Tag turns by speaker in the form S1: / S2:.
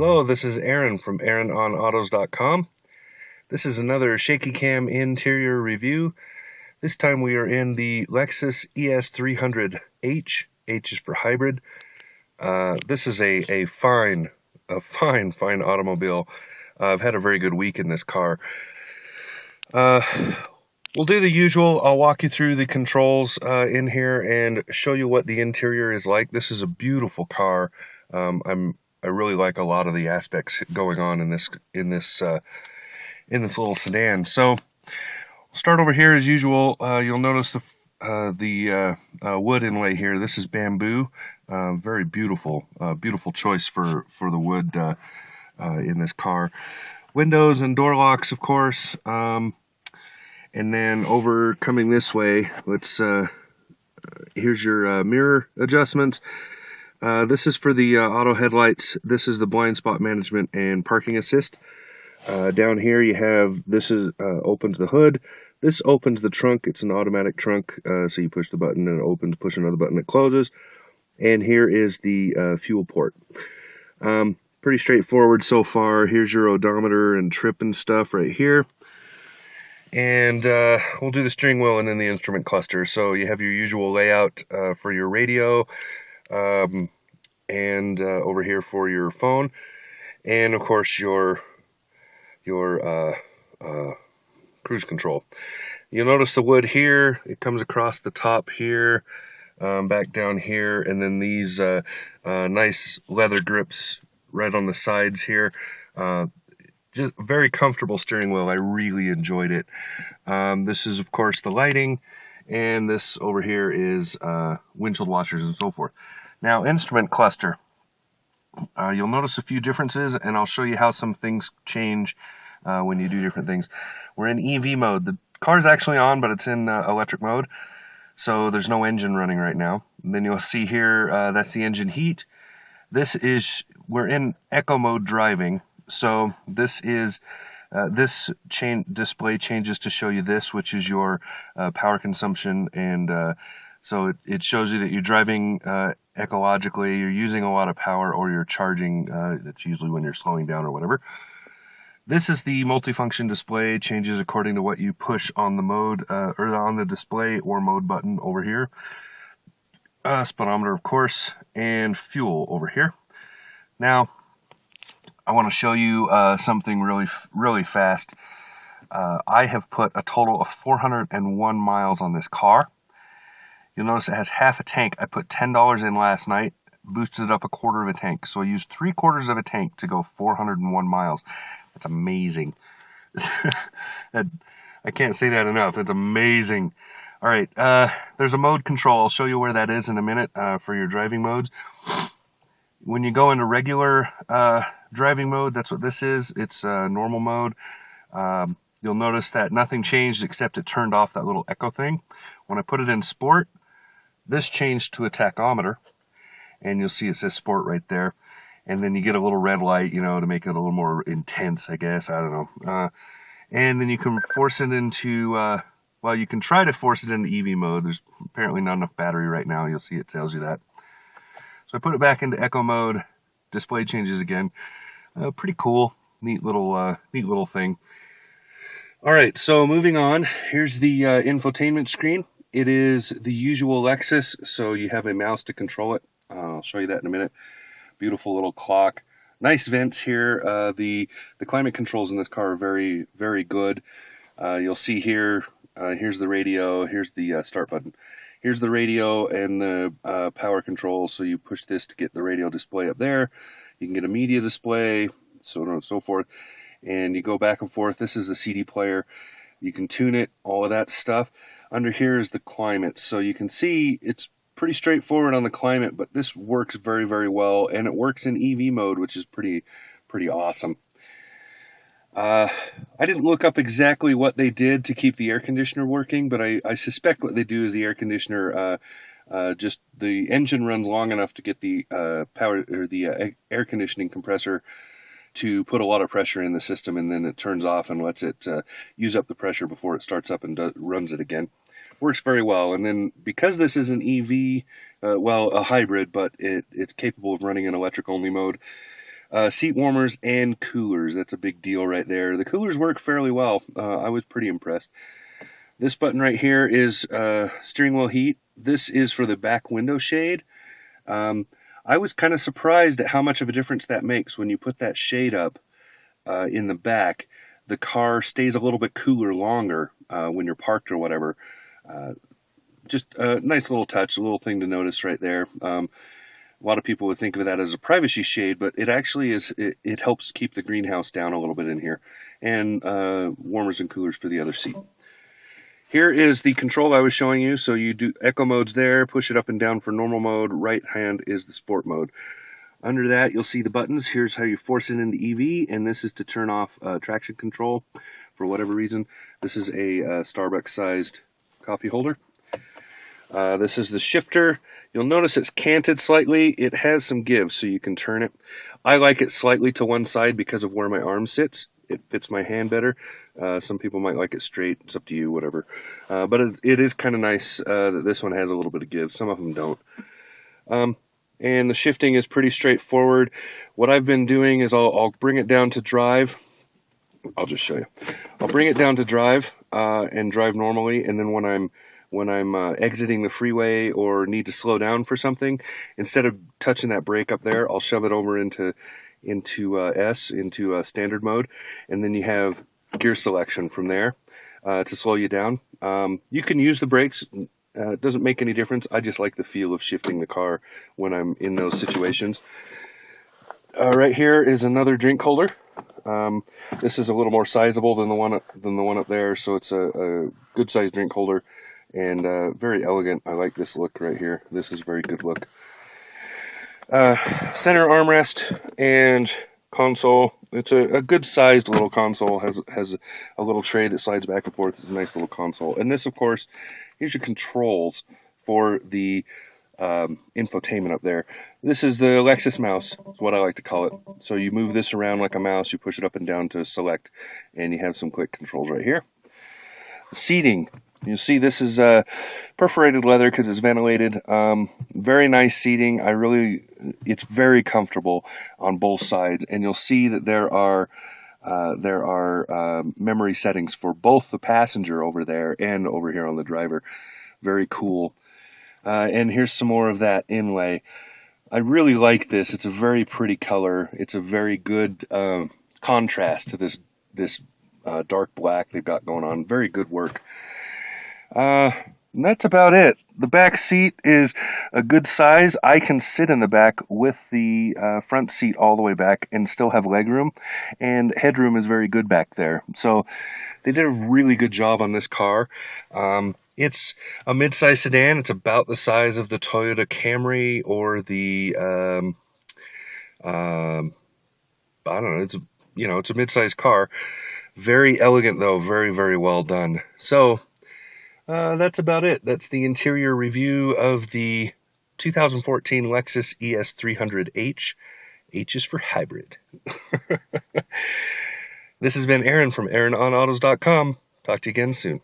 S1: Hello, this is Aaron from AaronOnAutos.com. This is another shaky cam interior review. This time we are in the Lexus ES 300H. H is for hybrid. This is a fine automobile. I've had a very good week in this car. We'll do the usual. I'll walk you through the controls in here and show you what the interior is like. This is a beautiful car. I really like a lot of the aspects going on in this little sedan. So, we'll start over here as usual. You'll notice the wood inlay here. This is bamboo. Very beautiful, beautiful choice for the wood in this car. Windows and door locks, of course. And then over coming this way, here's your mirror adjustments. This is for the auto headlights. This is the blind spot management and parking assist. Down here you have, opens the hood. This opens the trunk. It's an automatic trunk, so you push the button and it opens, push another button, it closes. And here is the fuel port. Pretty straightforward so far. Here's your odometer and trip and stuff right here. And we'll do the steering wheel and then the instrument cluster. So you have your usual layout for your radio, and over here for your phone, and of course your cruise control. You'll notice the wood here. It comes across the top here, back down here, and then these nice leather grips right on the sides here. Just very comfortable steering wheel. I really enjoyed it. This is, of course, the lighting, and this over here is windshield washers and so forth. Now, instrument cluster. You'll notice a few differences, and I'll show you how some things change when you do different things. We're in EV mode. The car's actually on, but it's in electric mode, so there's no engine running right now. And then you'll see here, that's the engine heat. We're in eco mode driving, so this is display changes to show you this, which is your power consumption, and so it shows you that you're driving ecologically, you're using a lot of power, or you're charging. That's usually when you're slowing down or whatever. This is the multifunction display, changes according to what you push on the mode or on the display or mode button over here. Speedometer, of course, and fuel over here. Now, I want to show you something really fast. I have put a total of 401 miles on this car. You'll notice it has half a tank. I put $10 in last night, boosted it up a quarter of a tank. So I used 3/4 of a tank to go 401 miles. That's amazing. I can't say that enough. It's amazing. All right, there's a mode control. I'll show you where that is in a minute for your driving modes. When you go into regular driving mode, that's what this is. It's normal mode. You'll notice that nothing changed except it turned off that little echo thing. When I put it in sport, this changed to a tachometer, and you'll see it says sport right there. And then you get a little red light, to make it a little more intense, I guess. I don't know. And then you can force it into, you can try to force it into EV mode. There's apparently not enough battery right now. You'll see it tells you that. So I put it back into eco mode. Display changes again. Pretty cool. Neat little thing. All right, so moving on. Here's the infotainment screen. It is the usual Lexus, so you have a mouse to control it. I'll show you that in a minute. Beautiful little clock. Nice vents here. The climate controls in this car are very, very good. You'll see here, here's the radio, here's the start button. Here's the radio and the power control, so you push this to get the radio display up there. You can get a media display, so on and so forth. And you go back and forth. This is the CD player. You can tune it, all of that stuff. Under here is the climate. So you can see it's pretty straightforward on the climate, but this works very, very well. And it works in EV mode, which is pretty awesome. I didn't look up exactly what they did to keep the air conditioner working, but I suspect what they do is the air conditioner, just the engine runs long enough to get the power or the air conditioning compressor to put a lot of pressure in the system, and then it turns off and lets it use up the pressure before it starts up and runs it again. Works very well. And then because this is an EV, a hybrid, but it's capable of running in electric only mode, Seat warmers and coolers. That's a big deal right there. The coolers work fairly well. I was pretty impressed. This button right here is steering wheel heat. This is for the back window shade. I was kind of surprised at how much of a difference that makes. When you put that shade up in the back, the car stays a little bit cooler longer when you're parked or whatever. Just a nice little touch, a little thing to notice right there. A lot of people would think of that as a privacy shade, but it actually is. It helps keep the greenhouse down a little bit in here, and warmers and coolers for the other seat. Here is the control I was showing you. So you do eco modes there, push it up and down for normal mode. Right hand is the sport mode. Under that, you'll see the buttons. Here's how you force it in the EV, and this is to turn off traction control for whatever reason. This is a Starbucks-sized coffee holder. This is the shifter. You'll notice it's canted slightly. It has some give, so you can turn it. I like it slightly to one side because of where my arm sits. It fits my hand better. Some people might like it straight. It's up to you, whatever. But it is kind of nice that this one has a little bit of give. Some of them don't. And the shifting is pretty straightforward. What I've been doing is I'll bring it down to drive. I'll just show you. I'll bring it down to drive and drive normally, and then when I'm exiting the freeway or need to slow down for something, instead of touching that brake up there, I'll shove it over into standard mode, and then you have gear selection from there to slow you down. You can use the brakes. It doesn't make any difference. I just like the feel of shifting the car when I'm in those situations. Right here is another drink holder. This is a little more sizable than the one up there, so it's a good sized drink holder and very elegant. I like this look right here. This is a very good look. Center armrest and console. It's a good sized little console. Has a little tray that slides back and forth. It's a nice little console. And this, of course, here's your controls for the infotainment up there. This is the Lexus mouse. It's what I like to call it. So you move this around like a mouse. You push it up and down to select, and you have some quick controls right here. Seating. You'll see this is perforated leather because it's ventilated. Very nice seating. It's very comfortable on both sides, and you'll see that there are memory settings for both the passenger over there and over here on the driver. Very cool. And here's some more of that inlay. I really like this. It's a very pretty color. It's a very good contrast to this dark black they've got going on. Very good work. That's about it. The back seat is a good size. I can sit in the back with the front seat all the way back and still have legroom, and headroom is very good back there. So they did a really good job on this car. It's a mid-size sedan. It's about the size of the Toyota Camry or the I don't know. It's a mid-size car. Very elegant though. Very, very well done. So that's about it. That's the interior review of the 2014 Lexus ES 300H. H is for hybrid. This has been Aaron from AaronOnAutos.com. Talk to you again soon.